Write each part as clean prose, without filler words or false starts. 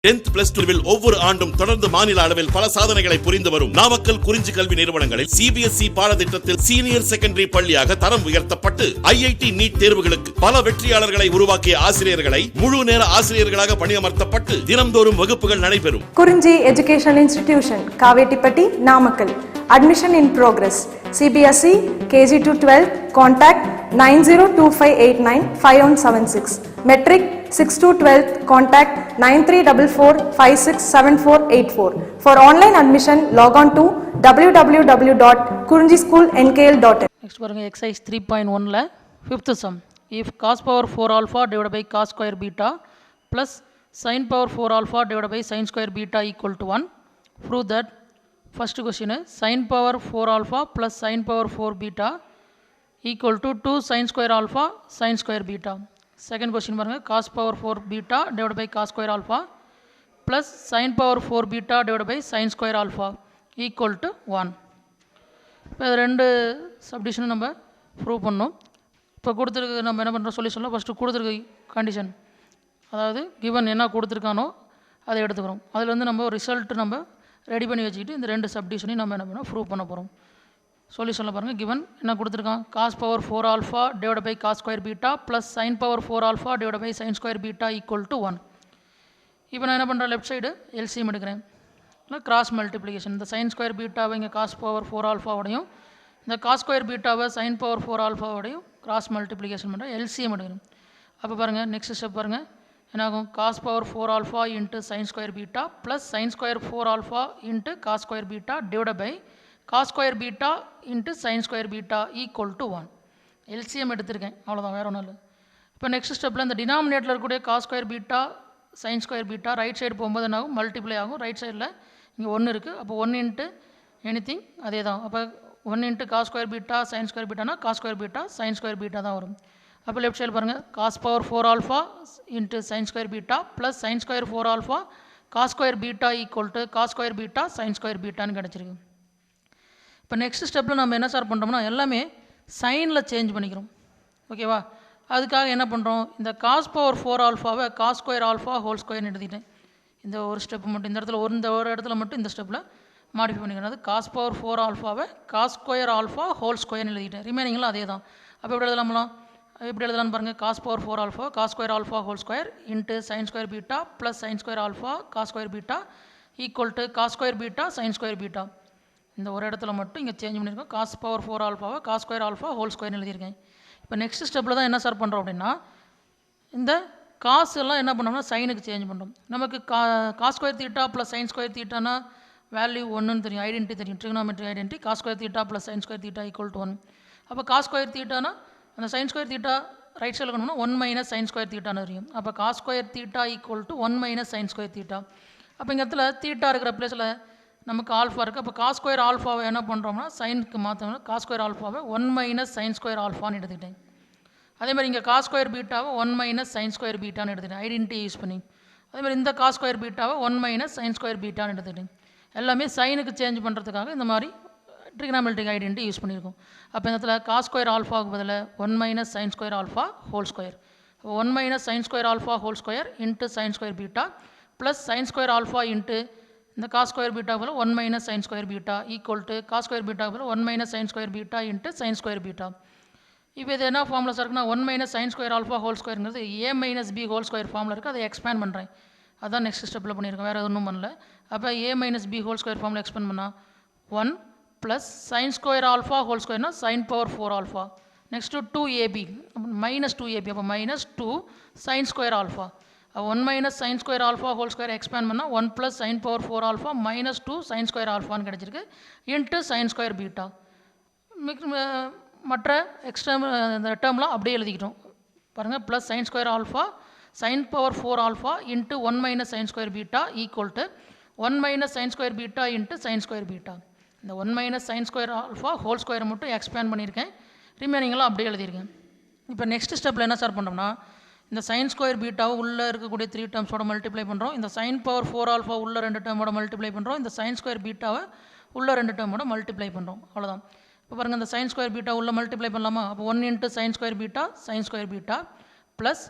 10th plus 2 ஒவ்வொரு ஆண்டும் தொடர்ந்து மாநில அளவில் பல சாதனைகளை புரிந்து வரும் நாமக்கல் குறிஞ்சி கல்வி நிறுவனங்களில் சிபிஎஸ்இ பாடத்திட்டத்தில் சீனியர் செகண்டரி பள்ளியாக தரம் உயர்த்தப்பட்டு ஐஐடி நீட் தேர்வுகளுக்கு பல வெற்றியாளர்களை உருவாக்கிய ஆசிரியர்களை முழு நேர ஆசிரியர்களாக பணியமர்த்தப்பட்டு தினம்தோறும் வகுப்புகள் நடைபெறும். குறிஞ்சி educational institution, Kavettipatti, Namakkal. Admission in progress. CBSE KG to 12. Contact 9025895176. Metric 6 to 12. Contact 9344567484. For online admission, log on to www.kurinjischoolnkl.in. Next பாருங்க exercise 3.1 ல 5th sum. If cos power 4 alpha divided by cos square beta plus sin power 4 alpha divided by sin square beta equal to 1, prove that. First question is sin power 4 alpha plus sin power 4 beta equal to 2 sin square alpha sin square beta. Second question பாருங்க cos power 4 beta divided by cos square alpha plus sin power 4 beta divided by sin square alpha equal to 1. இப்போ ரெண்டு சப்டிஷனும் நம்ம prove பண்ணோம். இப்போ கொடுத்துருக்கு நம்ம என்ன பண்ணுறோம் சொல்யூஷனில் ஃபஸ்ட்டு கொடுத்துருக்கு கண்டிஷன், அதாவது கிவன் என்ன கொடுத்துருக்கானோ அதை எடுத்துக்கிறோம். அதில் வந்து நம்ம ரிசல்ட் நம்ம ரெடி பண்ணி வச்சுக்கிட்டு இந்த ரெண்டு சப்டிஷனையும் நம்ம என்ன பண்ணோம் ப்ரூவ் பண்ண போகிறோம். சொல்யூஷனில் பாருங்கள் கிவன் என்ன கொடுத்துருக்கான் cos power 4 alpha divide by cos square beta plus sine power 4 alpha divide by sine square beta equal to 1. இப்போ நான் என்ன பண்ணுறேன் லெஃப்ட் சைடு எல்சிஎம் எடுக்கிறேன், இல்லை கிராஸ் மல்டிப்ளிகேஷன். இந்த சைன் ஸ்கொயர் பீட்டாவை இங்கே காஸ் பவர் 4 ஆல்ஃபாவோடையும் இந்த காஸ் ஸ்கொயர் பீட்டாவை சைன் பவர் 4 ஆல்ஃபாவோடையும் கிராஸ் மல்டிப்ளிகேஷன் பண்ணுறேன், எல்சிஎம் எடுக்கிறேன். அப்போ பாருங்கள் நெக்ஸ்ட் ஸ்டெப் பாருங்கள் என்னாகும் cos power 4 alpha into sine square beta plus sine square 4 alpha into cos square beta divide by cos square beta into sine square beta equal to 1. LCM எடுத்திருக்கேன், அவ்வளோதான், வேறு ஒன்றும் இல்லை. இப்போ நெக்ஸ்ட் ஸ்டெப்பில் இந்த டினாமினேட்டில் இருக்கக்கூடிய cos square beta sine square beta right side போகும்போது என்ன ஆகும் மல்டிப்ளை ஆகும். ரைட் சைடில் இங்கே 1 இருக்குது, அப்போ 1 இன்ட்டு எனிதிங் அதே தான். அப்போ 1 into cos square beta sine square பீட்டானா cos square beta sine square beta தான் வரும். அப்போ லெஃப்ட் சைடு பாருங்கள் cos power 4 alpha into sine square beta plus sine square 4 alpha cos square beta equal to cos square beta sine square பீட்டான்னு கிடச்சிருக்கு. இப்போ next ஸ்டெப்பில் நம்ம என்ன சார் பண்ணுறோம்னா எல்லாமே சைனில் சேஞ்ச் பண்ணிக்கிறோம், ஓகேவா? அதுக்காக என்ன பண்ணுறோம், இந்த காஸ் பவர் 4 ஆல்ஃபாவை காஸ் ஸ்கொயர் ஆல்ஃபா ஹோல் ஸ்கொயர்னு எழுதிட்டேன். இந்த ஒரு ஸ்டெப் மட்டும் இந்த இடத்துல ஒரு இடத்துல மட்டும் இந்த ஸ்டெப்பில் மாடிஃபை பண்ணிக்கிறோம். அது காஸ் பவர் 4 ஆல்ஃபாவை காஸ் ஸ்கொயர் ஆல்ஃபா ஹோல் ஸ்கொயர்னு எழுதிட்டேன். ரிமைனிங்லாம் அதே தான். அப்போ எப்படி எழுதலாம்லாம் எப்படி எழுதலாம்னு பாருங்கள் cos power 4 alpha cos square alpha whole square into sine square beta plus sine square alpha cos square beta equal to cos square beta sine square beta. இந்த ஒரு இடத்துல மட்டும் இங்கே சேஞ்ச் பண்ணியிருக்கோம். காஸ் பவர் 4 ஆல்ஃபாவை காஸ் ஸ்கொயர் ஆல்ஃபா ஹோல் ஸ்கொயர்னு எழுதியிருக்கேன். இப்போ நெக்ஸ்ட் ஸ்டெப்பில் தான் என்ன சார் பண்ணுறோம் அப்படின்னா இந்த காசு எல்லாம் என்ன பண்ணோம்னா சைனுக்கு சேஞ்ச் பண்ணுறோம். நமக்கு cos square theta plus sine square தீட்டானா வேல்யூ 1ன்னு தெரியும், ஐடென்டி தெரியும், trigonometry identity. Cos square theta plus sine square theta equal to 1. அப்போ காஸ் ஸ்கொயர் தீட்டானா அந்த சைன் ஸ்கொயர் தீட்டா ரைட் சைடில் இருக்கணும்னா 1 மைனஸ் சைன் ஸ்கொயர் தீட்டான்னு தெரியும். அப்போ cos square theta equal to 1 minus sine square theta. அப்போ இங்கே இடத்துல தீட்டா இருக்கிற பிளேஸில் நமக்கு ஆல்ஃபா இருக்குது. அப்போ காஸ் ஸ்கொயர் ஆல்ஃபாவை என்ன பண்ணுறோம்னா சைனுக்கு மாற்றோம்னா காஸ் ஸ்கொயர் ஆல்ஃபாவை 1 மைனஸ் சைன் ஸ்கொயர் ஆல்ஃபான்னு எடுத்துக்கிட்டேன். அதேமாதிரி இங்கே காஸ் ஸ்கொயர் பீட்டாவை 1 மைனஸ் சைன் ஸ்கொயர் பீட்டான்னு எடுத்துக்கிட்டேன் ஐடென்டி யூஸ் பண்ணி. அதேமாதிரி இந்த காஸ் ஸ்கொயர் பீட்டாவை 1 மைனஸ் சைன் ஸ்கொயர் பீட்டான்னு எடுத்துக்கிட்டேன். எல்லாமே சைனுக்கு சேஞ்ச் பண்ணுறதுக்காக இந்த மாதிரி ட்ரிகனாமெட்ரிக் ஐடென்டி யூஸ் பண்ணியிருக்கோம். அப்போ இந்த இடத்துல காஸ் ஸ்கொயர் ஆல்ஃபாவுக்கு பதில் 1 minus sine square alpha whole square. 1 minus sine square alpha whole square into sine square beta plus sine square alpha into இந்த காஸ் ஸ்கொயர் பீட்டா போல் 1 minus sine square beta equal to cos square beta போல் 1 minus sine square beta into sine square beta. இப்போ இது என்ன ஃபார்மில் இருக்குன்னா 1 minus sine square alpha whole ஸ்கொயருங்கிறது A minus B whole square ஃபார்மில் இருக்குது. அதை எக்ஸ்பேண்ட் பண்ணுறேன், அதான் நெக்ஸ்ட் ஸ்டெப்பில் பண்ணியிருக்கேன், வேறு ஒன்றும் பண்ணல. அப்போ A minus B whole square ஃபார்மில் எக்ஸ்பேண்ட் பண்ணால் 1 plus sine square alpha whole ஸ்கொயர்னா sine power 4 alpha next 2ab minus 2ab. அப்போ minus 2 sine square alpha 1 minus sine square alpha whole square expand பண்ணால் 1 plus sine power 4 alpha minus 2 sine square ஆல்ஃபான்னு கிடச்சிருக்கு into sine square beta. மற்ற extra இந்த டேர்ம்லாம் அப்படியே எழுதிக்கிட்டோம் பாருங்கள். Plus sine square alpha sign power 4 alpha into 1 minus sine square beta equal to 1 minus sine square beta into sine square beta. இந்த 1 minus sine square alpha whole ஸ்கொயரை மட்டும் expand பண்ணியிருக்கேன், ரிமைனிங்லாம் அப்படியே எழுதியிருக்கேன். இப்போ நெக்ஸ்ட் ஸ்டெப்பில் என்ன சார் பண்ணுறோம்னா இந்த சைன் ஸ்கொயர் பீட்டாவை உள்ளே இருக்கக்கூடிய 3 டேர்ம்ஸோட மல்டிப்ளை பண்ணுறோம். இந்த சைன் பவர் 4 ஆல்ஃபா உள்ள 2 டேர்மோட மல்டிப்ளை பண்ணுறோம். இந்த சைன் ஸ்கொயர் பீட்டாவை உள்ள 2 டேர்மோட மல்டிப்ளை பண்ணுறோம், அவ்வளோதான். இப்போ பாருங்கள் இந்த சைன் ஸ்கொயர் பீட்டா உள்ள மல்டிப்ளை பண்ணலாமா? அப்போ 1 into sine square beta plus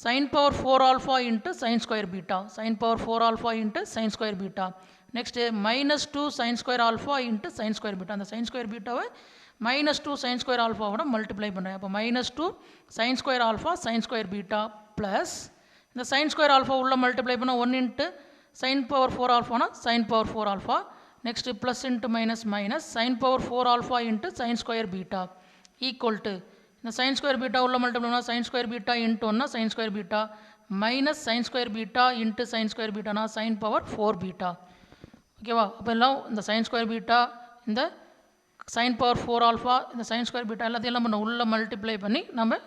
sin power 4 alpha into sin square beta, sin power 4 alpha into sin square beta. Next minus 2 sin square alpha into sin square beta. அந்த sin square beta minus 2 sin square alpha ஓட multiply பண்ணுறேன். அப்போ minus 2 sin square alpha sin square beta plus இந்த sin square alpha உள்ள multiply பண்ணால் 1 into sin power 4 alpha sin power 4 alpha. Next plus into minus minus sin power 4 alpha into sin square beta equal to இந்த sin square beta உள்ள multiply பண்ணால் sin square beta into 1 sin square beta minus sin square beta into sin square beta sin power 4 beta. ஓகேவா? அப்போ எல்லாம் இந்த sin square beta இந்த sin power 4 alpha இந்த sin square beta எல்லாத்தையும் நம்ம உள்ள மல்டிப்ளை பண்ணி நம்ம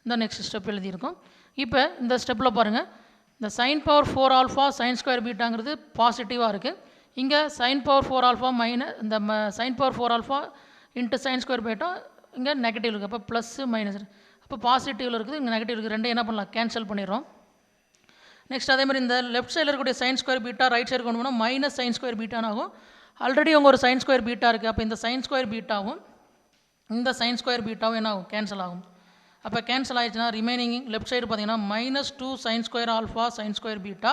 இந்த நெக்ஸ்ட் ஸ்டெப் எழுதியிருக்கோம். இப்போ இந்த ஸ்டெப்பில் பாருங்கள், இந்த sin power 4 alpha sin square betaங்கிறது பாசிட்டிவாக இருக்குது. இங்கே sin power 4 alpha மைனஸ் இந்த sin power 4 alpha into sin square beta இங்கே நெகட்டிவ் இருக்குது. அப்போ ப்ளஸ்ஸு மைனஸ், அப்போ பாசிட்டிவில் இருக்குது, இங்கே நெகட்டிவ் இருக்குது. ரெண்டு என்ன பண்ணலாம், கேன்சல் பண்ணிடுறோம். நெக்ஸ்ட் அதே மாதிரி இந்த லெஃப்ட் சைடில் இருக்கக்கூடிய sin square beta right side கொண்டு போனால் மைனஸ் sin square beta ஆகும். ஆல்ரெடி உங்கள் ஒரு sin square beta இருக்குது. அப்போ இந்த sin square betaவும் இந்த sin square betaவும் என்ன ஆகும், கேன்சல் ஆகும். அப்போ கேன்சல் ஆகிடுச்சுன்னா ரிமைனிங் லெஃப்ட் சைடு பார்த்தீங்கன்னா minus 2 sin square alpha sin square beta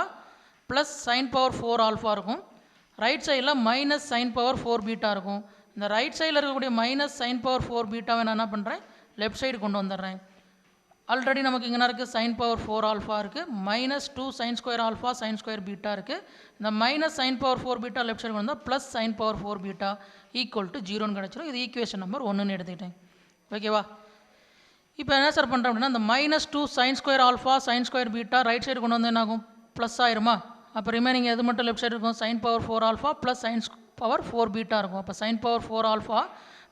plus sin power 4 alpha இருக்கும். ரைட் சைடில் மைனஸ் sin power 4 beta இருக்கும். இந்த ரைட் சைடில் இருக்கக்கூடிய மைனஸ் sin power 4 betaவை நான் என்ன பண்ணுறேன், லெஃப்ட் சைடு கொண்டு வந்துடுறேன். ஆல்ரெடி நமக்கு இங்கே இருக்குது sin power 4 alpha இருக்குது, minus 2 sin square alpha sin square beta இருக்குது. இந்த minus sin power 4 beta left side கொண்டு வந்தால் plus sin power 4 beta equal to 0ன்னு கிடச்சிடும். இது ஈக்குவேஷன் நம்பர் 1ன்னு எடுத்துக்கிட்டேன். ஓகேவா? இப்போ என்ன சார் பண்ணுறேன் அப்படின்னா, இந்த minus 2 sin square alpha sin square beta right side கொண்டு வந்து என்ன ஆகும், ப்ளஸ் ஆயிருமா? அப்போ ரிமைனிங் எது மட்டும் லெஃப்ட் சைடு இருக்கும், sin power 4 alpha plus sin power 4 beta இருக்கும். அப்போ sin power 4 alpha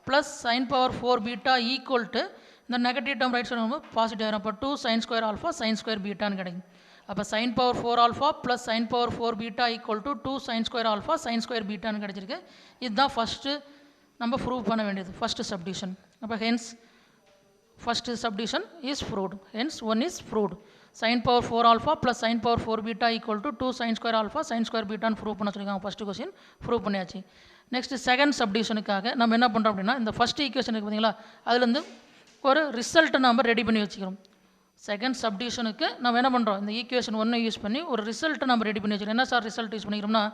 plus sin power 4 beta equal to இந்த நெகட்டிவ் டேர்ம் ரைட் சைடு வரும்போது பாசிட்டிவ் ஆகிடும். அப்போ 2 sin square alpha sin square betaன்னு கிடைக்கும். அப்போ sin power 4 alpha plus sin power 4 beta equal to 2 sin square alpha sin square betaன்னு கிடச்சிருக்கு. இதுதான் first நம்ம ப்ரூவ் பண்ண வேண்டியது, ஃபஸ்ட்டு சப்டிஷன். அப்போ hence first subdivision is proved, hence 1 is proved. sin power 4 alpha plus sin power 4 beta equal to 2 sin square alpha sin square betaன்னு prove பண்ண சொல்லியிருக்காங்க. ஃபஸ்ட்டு கொஸ்டின் ப்ரூவ் பண்ணியாச்சு. நெக்ஸ்ட் செகண்ட் சப்டிஷனுக்காக நம்ம என்ன பண்ணுறோம் அப்படின்னா, இந்த ஃபஸ்ட் ஈக்குவேஷன் இருக்குது பார்த்தீங்களா, அதுலேருந்து ஒரு ரிசல்ட்டை நம்ம ரெடி பண்ணி வச்சுக்கிறோம். செகண்ட் சப்டிஷனுக்கு நம்ம என்ன பண்ணுறோம், இந்த ஈக்குவேஷன் 1 யூஸ் பண்ணி ஒரு ரிசல்ட்டை நம்ம ரெடி பண்ணி வச்சுக்கிறோம். என்ன சார் ரிசல்ட் யூஸ் பண்ணிக்கிறோம்னா,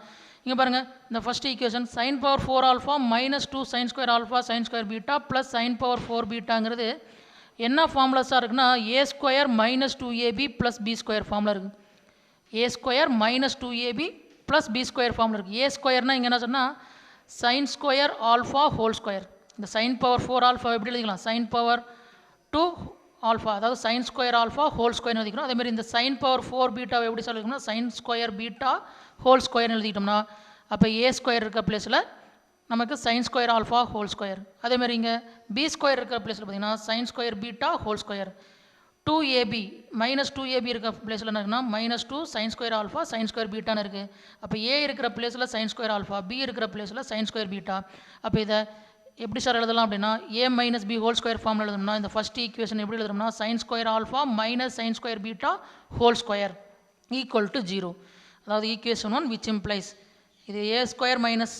இங்கே பாருங்கள், இந்த first equation sin power 4 alpha minus 2 sin square alpha sin square beta plus sin power 4 betaங்கிறது என்ன ஃபார்முலாஸாக இருக்குன்னா, a square minus 2ab plus b square formula இருக்குது. a square minus 2ab plus b square formula இருக்குது. a ஸ்கொயர்னால் இங்கே என்ன சொன்னால் sin square alpha whole square. இந்த sin power 4 alpha எப்படி எழுதிக்கலாம், sin power 2 alpha, அதாவது sin ஸ்கொயர் ஆல்ஃபா ஹோல் ஸ்கொயர்னு எழுதிக்கணும். அதேமாதிரி இந்த sin power 4 beta எப்படி சொல்லிக்கணும்னா sin ஸ்கொயர் பீட்டா ஹோல் ஸ்கொயர்னு எழுதிக்கிட்டோம்னா, அப்போ a ஸ்கொயர் இருக்க பிளேஸில் நமக்கு sin square alpha whole square. அதேமாதிரி இங்கே b ஸ்கொயர் இருக்கிற பிளேஸில் பார்த்தீங்கன்னா sin square beta whole square. 2ab minus 2ab இருக்க பிளேஸில் என்ன இருக்குன்னா minus 2 sin square alpha sin square பீட்டான்னு இருக்குது. அப்போ a இருக்கிற பிளேஸில் sin ஸ்கொயர் ஆல்ஃபா, b இருக்கிற பிளேஸில் sin ஸ்கொயர் பீட்டா. அப்போ இதை எப்படி சார் எழுதலாம் அப்படின்னா, a minus b whole square ஃபார்மில் எழுதணும்னா இந்த ஃபஸ்ட் ஈக்குவேஷன் எப்படி எழுதணும்னா sin square alpha minus sin square beta whole square equal to 0. அதாவது ஈக்குவேஷன் 1 விச் இம்ப்ளைஸ் இது a square minus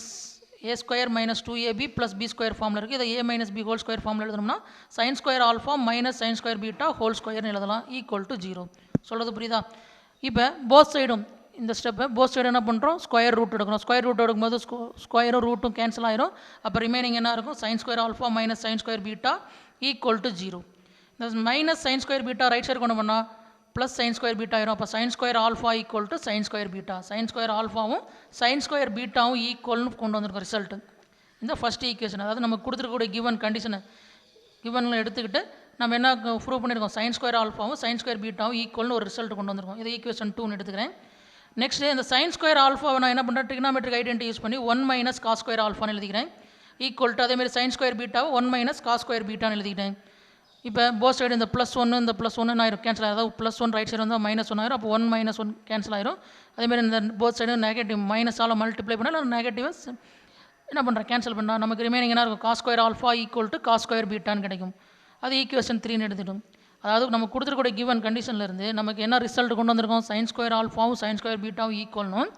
2ab plus b square ஃபார்மில் இருக்குது. இதை a minus b whole square ஃபார்மில் எழுதணும்னா sin square alpha minus sin square beta whole ஸ்கொயர்னு எழுதலாம் equal to 0. சொல்கிறது புரியுதா? இப்போ போத் சைடும் இந்த ஸ்டெப்பை போத் சைடு என்ன பண்ணுறோம், ஸ்கொயர் ரூட் எடுக்கணும். ஸ்கொயர் ரூட் எடுக்கும்போது ஸ்கொயரும் ரூட்டும் கேன்சல் ஆயிரும். அப்போ ரிமைனிங் என்ன இருக்கும், sin square alpha minus sin square beta equal to 0. இந்த minus sin square beta right side கொண்டு போனால் ப்ளஸ் sin ஸ்கொயர் பீட்டா ஆயிரும். அப்போ sin square alpha equal to sin square beta, sin square ஆல்ஃபாவும் sin ஸ்கொயர் பீட்டாவும் ஈக்குவல்னு கொண்டு வந்திருக்கோம் ரிசல்ட்டு. இந்த ஃபஸ்ட் ஈக்குவேஷன், அதாவது நம்ம கொடுத்துருக்கக்கூடிய கிவன் கண்டிஷனை கிவனில் எடுத்துக்கிட்டு நம்ம என்ன ப்ரூவ் பண்ணியிருக்கோம், sin ஸ்கொயர் ஆல்ஃபாவும் sin ஸ்கொயர் பீட்டாவும் ஈக்குவல்னு ஒரு ரிசல்ட் கொண்டு வந்திருக்கோம். இதை ஈக்குவேஷன் 2ன்னு எடுத்துக்கிறேன். நெக்ஸ்ட் இந்த sin ஸ்கொயர் ஆல்ஃபாவை நான் என்ன பண்ணுறேன், ட்ரிக்னாமெட்ரிக் ஐடென்டி யூஸ் பண்ணி 1 மைனஸ் காஸ் ஸ்கொயர் ஆல்ஃபான்னு எழுதிக்கிறேன் ஈக்குவல் டு அதேமாதிரி sin ஸ்கொயர் பீட்டாவை 1 மைனஸ் காஸ் ஸ்கொயர் பீட்டான்னு எழுதிக்கிட்டேன். இப்போ போத் சைடு இந்த +1 இந்த +1 ஆயிரும் கேன்சல் ஆயிரும். அதாவது +1 ரைட் சைடு வந்தால் -1 ஆயிரும். அப்போ 1 - 1 கேன்சல் ஆயிரும். அதேமாதிரி இந்த போத் சைடு நெகட்டிவ் மைனஸால் மல்டிப்ளை பண்ணால் நெகட்டிவ் என்ன பண்ணுறேன், கேன்சல் பண்ணால் நமக்கு ரிமைனிங் என்ன இருக்கும், cos square alpha equal to cos square பீட்டான்னு கிடைக்கும். அது ஈக்குவேஷன் 3ன்னு எடுத்துட்டோம். அதாவது நம்ம கொடுத்துருக்கூடிய கிவன் கண்டிஷன்லேருந்து நமக்கு என்ன ரிசல்ட் கொண்டு வந்திருக்கோம், sin ஸ்கொயர் ஆல்ஃபாவும் sin ஸ்கொயர் பீட்டாவும் ஈக்குவல்னும்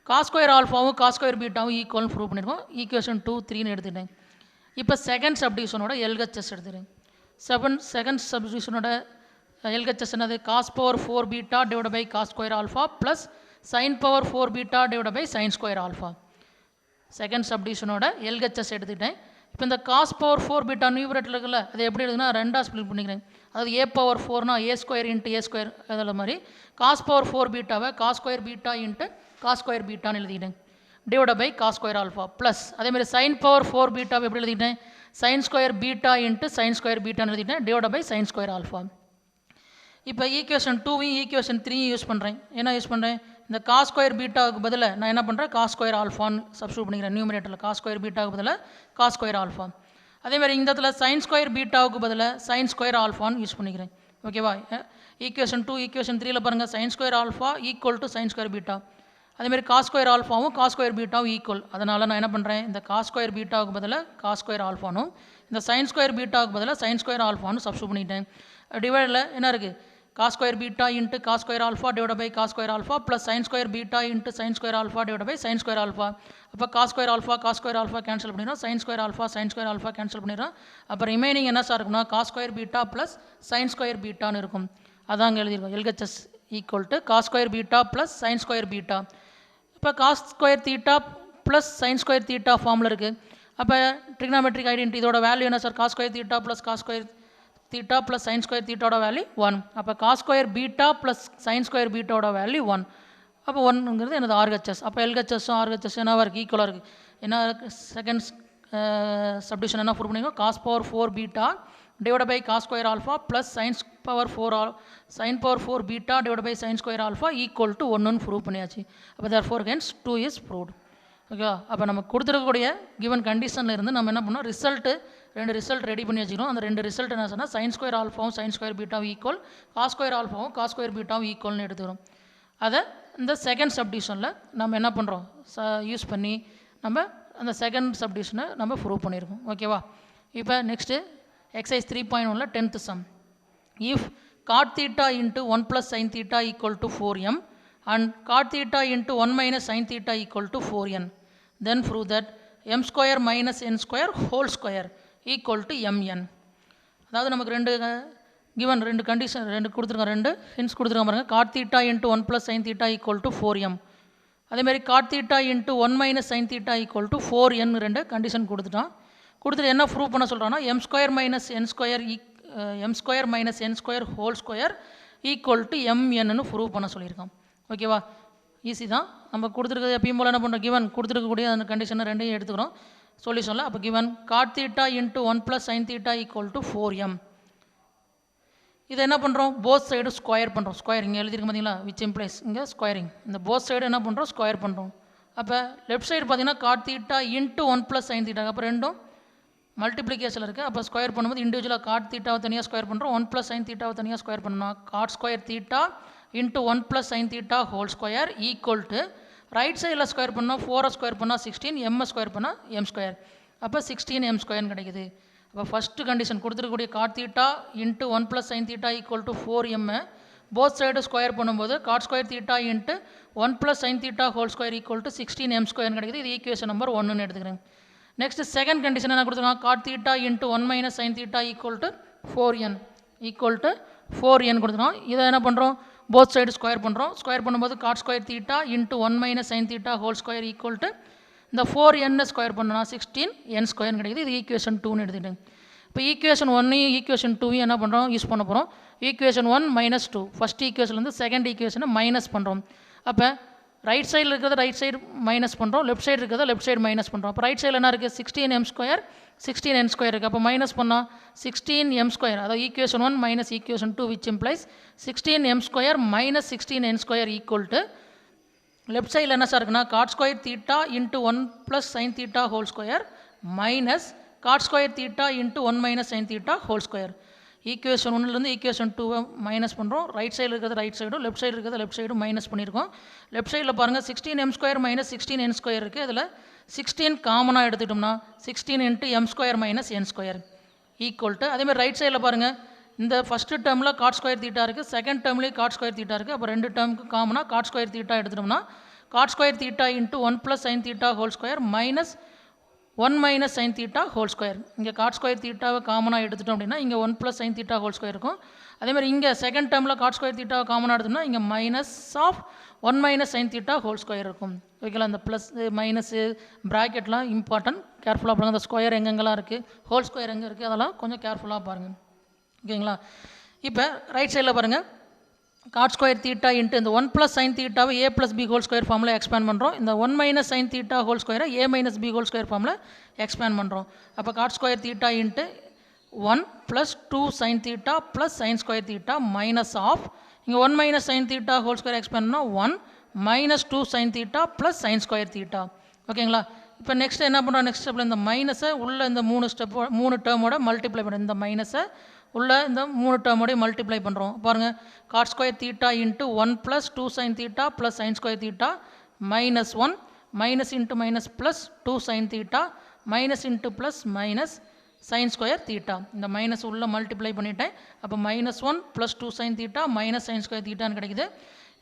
காஸ் ஸ்கொயர் ஆல்ஃபாவும் காஸ் ஸ்கொயர் பீட்டாவும் ஈக்குவல்னு ப்ரூவ் பண்ணியிருக்கோம். ஈக்குவேஷன் 2, 3ன்னு எடுத்துட்டேன். இப்போ செகண்ட் சப்டிவிஷனோட எல்ஹெச்எஸ் எடுத்துக்கிறேன். செகண்ட் சப்டிவிஷனோட LHS என்னது cos power 4 beta divide by cos square alpha plus sine power 4 beta divide by sine square alpha. Second சப்டிஷனோட LHS எடுத்துக்கிட்டேன். இப்போ இந்த காஸ் பவர் 4 பீட்டா நியூமரேட்டர் இருக்குல்ல, அது எப்படி இருக்குதுன்னா ரெண்டாக ஸ்ப்ளிட் பண்ணிக்கிறேன். அதாவது ஏ பவர் 4னா A square into A square, அதில் மாதிரி காஸ் பவர் 4 பீட்டாவை cos square beta into cos square பீட்டான்னு எழுதிக்கிட்டேன் divide by cos square alpha plus அதேமாதிரி சைன் பவர் 4 பீட்டாவை எப்படி எழுதிக்கிட்டேன் sine square beta into sine square பீட்டான்னு எழுதிட்டேன் divide by sine square alpha. இப்போ ஈக்குவேஷன் 2வையும் ஈக்குவேஷன் 3யும் யூஸ் பண்ணுறேன். என்ன யூஸ் பண்ணுறேன், இந்த காஸ் ஸ்கொயர் பீட்டாவுக்கு பதிலாக நான் என்ன பண்ணுறேன் காஸ் ஸ்கொயர் ஆல்ஃபான்னு சப்ஸ்டியூட் பண்ணிக்கிறேன். நியூமரேட்டரில் காஸ் ஸ்கொயர் பீட்டாவுக்கு பதிலாக காஸ் ஸ்கொயர் ஆல்ஃபா. அதேமாதிரி இந்த இடத்துல சைன் ஸ்கொயர் பீட்டாவுக்கு பதிலாக சைன் ஸ்கொயர் ஆல்ஃபான்னு யூஸ் பண்ணிக்கிறேன். ஓகேவா, ஈக்குவேஷன் 2 ஈக்குவேஷன் 3ல் பாருங்கள் sine square alpha equal to sine square beta. அதேமாதிரி காஸ் ஸ்கொயர் ஆல்ஃபாவும் காஸ் ஸ்கொயர் பீட்டாவும் ஈக்குவல். அதனால் நான் என்ன பண்ணுறேன், இந்த காஸ் ஸ்கொயர் பீட்டாவுக்கு பதிலாக காஸ் ஸ்கொயர் ஆல்ஃபானும் இந்த சைன் ஸ்கொயர் பீட்டாவுக்கு பதிலாக சைன் ஸ்கொயர் ஆல்ஃபான்னு சப்ஸ்டியூட் பண்ணிட்டேன். டிவைடில் என்ன இருக்குது, cos square beta into cos square alpha divide by cos square alpha plus sine square beta into sine square alpha divide by sine square alpha. அப்போ cos square alpha cancel பண்ணிடுறோம், sine square alpha cancel பண்ணிடுறோம். அப்போ remaining என்ன sir இருக்குன்னா cos square beta plus sine square பீட்டான்னு இருக்கும். அதாங்க எழுதியிருக்கோம் LHS equal to cos square beta plus sine square beta. இப்போ cos square theta plus sine square theta ஃபார்மில் இருக்குது. அப்போ ட்ரிக்னாமெட்ரிக் ஐடென்டிட்டி இதோட வேல்யூ என்ன sir, cos square theta plus cos square theta plus sine square தீட்டாவோட value 1. அப்போ cos square beta plus sine square பீட்டாவோட value 1. அப்போ 1ங்கிறது எனது RHS. அப்போ LHSஸும் RHS என்னவாக இருக்குது, ஈக்குவலாக இருக்குது. என்ன செகண்ட் சப்டிஷன் என்ன ப்ரூவ் பண்ணிக்கோ, cos power 4 beta divide by cos square alpha plus sine power 4 beta divide by sine square alpha equal to 1ன்னு ப்ரூவ் பண்ணியாச்சு. அப்போ therefore hence 2 is proved. ஓகேவா, அப்போ நம்ம கொடுத்துருக்கக்கூடிய கிவன் கண்டிஷனில் இருந்து நம்ம என்ன பண்ணோம், ரெண்டு ரிசல்ட் ரெடி பண்ணி வச்சுக்கிறோம். அந்த ரெண்டு ரிசல்ட் என்ன சொன்னால் சைன் ஸ்கொயர் ஆல்ஃபாவும் சைன் ஸ்கொயர் பீட்டாவும் ஈக்குவல், காஸ் ஸ்கொயர் ஆல்ஃபாவும் காஸ் ஸ்கொயர் பீட்டாவும் ஈக்குவல்னு எடுத்துக்கிறோம். அதை இந்த செகண்ட் சப்டிஷனில் நம்ம என்ன பண்ணுறோம், யூஸ் பண்ணி நம்ம அந்த செகண்ட் சப்டிஷனை நம்ம ப்ரூவ் பண்ணியிருக்கோம். ஓகேவா, இப்போ நெக்ஸ்ட்டு எக்ஸசைஸ் 3.1ல் 10th sum. If cot theta into 1 + sin theta equal to 4m and cot theta into 1 - sin theta equal to 4n, then prove that m square minus n square whole square equal to mn. அதாவது நமக்கு ரெண்டு condition கொடுத்துருக்கோம், ரெண்டு hints கொடுத்துருக்கோம் பாருங்கள். God theta into 1 + sin theta equal to 4m, அதேமாதிரி God theta into 1 - sin theta equal to 4n ரெண்டு condition கொடுத்துட்டு என்ன ப்ரூவ் பண்ண சொல்கிறான்னா m square minus n square whole square equal to mnன்னு ப்ரூவ் பண்ண சொல்லியிருக்கான். ஓகேவா, ஈஸி தான். நம்ம கொடுத்துருக்கிறது எப்பயும் போல் என்ன பண்ணுறோம், கிவன் கொடுத்துருக்கக்கூடிய அந்த கண்டிஷனை ரெண்டையும் எடுத்துக்கிறோம் சொல்யூஷனில். அப்போ given God theta into 1 + sin theta equal to 4m. இதை என்ன பண்ணுறோம், போத் சைடு ஸ்கொயர் பண்ணுறோம். ஸ்கொயர் இங்கே எழுதிருக்கு பார்த்தீங்களா, விச் இம்ப்ளைஸ் இங்கே ஸ்கொயரிங். இந்த போத் சைடு என்ன பண்ணுறோம், ஸ்கொயர் பண்ணுறோம். அப்போ லெஃப்ட் சைடு பார்த்தீங்கன்னா God theta into 1 + sin theta, அப்போ ரெண்டும் மல்டிப்ளிகேஷனில் இருக்குது. அப்போ ஸ்கொயர் பண்ணும்போது இண்டிவிஜுவலாக காட் தீட்டாவை தனியாக ஸ்கொயர் பண்ணுறோம், 1 + sin thetaவை தனியாக ஸ்கொயர் பண்ணணும். Cot square theta into 1 + sin theta whole square equal to right சைடில் ஸ்கொயர் பண்ணால் 4 ஸ்கொயர் பண்ணால் 16, m ஸ்கொயர் பண்ணால் m ஸ்கொயர், அப்போ 16m ஸ்கொயர்னு கிடைக்குது. அப்போ ஃபஸ்ட்டு கண்டிஷன் கொடுத்துருக்கக்கூடிய cot theta into 1 + sin theta equal to 4m both side square பண்ணும்போது cot square theta into 1 + sin theta whole square equal to 16m ஸ்கொயர்னு கிடைக்குது. இது ஈக்குவேஷன் நம்பர் 1ன்னு எடுத்துக்கிறேன். நெக்ஸ்ட் செகண்ட் கண்டிஷன் என்ன கொடுத்துருக்காங்க, God theta into 1 - sin theta equal to 4n கொடுத்துருக்கோம். இதை என்ன பண்ணுறோம், போத் சைடு ஸ்கொயர் பண்ணுறோம். ஸ்கொயர் பண்ணும்போது cot square theta into 1 - sin theta whole square equal to இந்த 4n ஸ்கொயர் பண்ணோன்னா 16n ஸ்கொயர்னு கிடைக்குது. இது ஈக்குவேஷன் 2ன்னு எடுத்துக்கிட்டேன். இப்போ ஈக்குவேஷன் 1ஐயும் ஈக்குவேஷன் 2ஐயும் என்ன பண்ணுறோம், யூஸ் பண்ண போகிறோம். ஈக்குவேஷன் 1 - 2 ஃபஸ்ட் ஈக்குவேஷன்லேருந்து செகண்ட் ஈக்குவேஷனை மைனஸ் பண்ணுறோம். அப்போ ரைட் சைடில் இருக்கிறத ரைட் சைடு மைனஸ் பண்ணுறோம், லெஃப்ட் சைடு இருக்கிறத லெஃப்ட் சைடு மைனஸ் பண்ணுறோம். அப்போ ரைட் சைடில் என்ன இருக்குது, 16m ஸ்கொயர் 16n ஸ்கொயர் இருக்குது. அப்போ மைனஸ் பண்ணால் 16m ஸ்கொயர், அதாவது equation 1 minus equation 2 which implies 16m square minus 16n square equal to left சைடில் என்ன சார் இருக்குன்னா cot square theta into 1 + sin theta whole square minus cot square theta into 1 - sin theta whole square. Equation 1லேருந்து equation 2 minus பண்ணுறோம். Right சைடில் இருக்கிறது right சைடும் left side இருக்கிறது left சைடும் மைனஸ் பண்ணியிருக்கோம். லெஃப்ட் சைடில் பாருங்கள் 16m square minus 16n square இருக்குது. அதில் 16 காமனாக எடுத்துக்கிட்டோம்னா 16 × m square minus n square equal to அதேமாதிரி ரைட் சைடில் பாருங்கள் இந்த ஃபஸ்ட்டு டேர்மில் காட் ஸ்கொயர் தீட்டா இருக்குது, செகண்ட் டேர்ம்லேயும் காட் ஸ்கொயர் தீட்டா இருக்குது. அப்போ ரெண்டு டேர்முக்கு காமனாக காட் ஸ்கொயர் தீட்டா எடுத்துட்டோம்னா God square theta into 1 + sin theta whole square minus 1 minus sine theta whole square. இங்கே காட் ஸ்கொயர் தீட்டாவை காமனாக எடுத்துட்டோம் அப்படின்னா இங்கே 1 plus sine theta whole square இருக்கும். அதேமாதிரி இங்கே செகண்ட் டேர்மில் காட் ஸ்கொயர் தீட்டாவை காமனாக எடுத்தோம்னா இங்கே minus of 1 minus sine theta whole square இருக்கும். ஓகேங்களா, அந்த ப்ளஸ் மைனஸு ப்ராக்கெட்லாம் இம்பார்ட்டன்ட், கேர்ஃபுல்லாக பாருங்கள். அந்த ஸ்கொயர் எங்கெங்கெல்லாம் இருக்குது, ஹோல் ஸ்கொயர் எங்கே இருக்குது, அதெல்லாம் கொஞ்சம் கேர்ஃபுல்லாக பாருங்கள். ஓகேங்களா, இப்போ ரைட் சைடில் பாருங்கள், காட் ஸ்கொயர் தீட்டா இன்ட்டு இந்த 1 ப்ளஸ் சைன் தீட்டாவை A plus B whole square ஃபார்மில் எக்ஸ்பேண்ட் பண்ணுறோம். இந்த 1 மைனஸ் சைன் தீட்டா ஹோல் ஸ்கொயரை A minus B whole square ஃபார்மில் எக்ஸ்பேண்ட் பண்ணுறோம். அப்போ cot square theta into 1 plus 2 sine theta plus sine square theta minus of இங்கே 1 minus sine theta whole square expand பண்ணால் 1 minus 2 sine theta plus sine square theta. ஓகேங்களா, இப்போ next என்ன பண்ணுறோம், next ஸ்டெப்பில் இந்த மைனஸை உள்ள இந்த 3 டேர்மோட மல்டிப்ளை பண்ணுறோம். இந்த மைனஸை உள்ள இந்த 3 டேர்மோடய மல்டிப்ளை பண்ணுறோம். பாருங்கள், cot square theta into 1 plus 2 sine theta plus sine square theta minus 1 minus into minus plus 2 sine theta minus into plus minus sine square theta. இந்த மைனஸ் உள்ள மல்டிப்ளை பண்ணிட்டேன். அப்போ minus 1 plus 2 sine theta minus sine square தீட்டான்னு கிடைக்குது.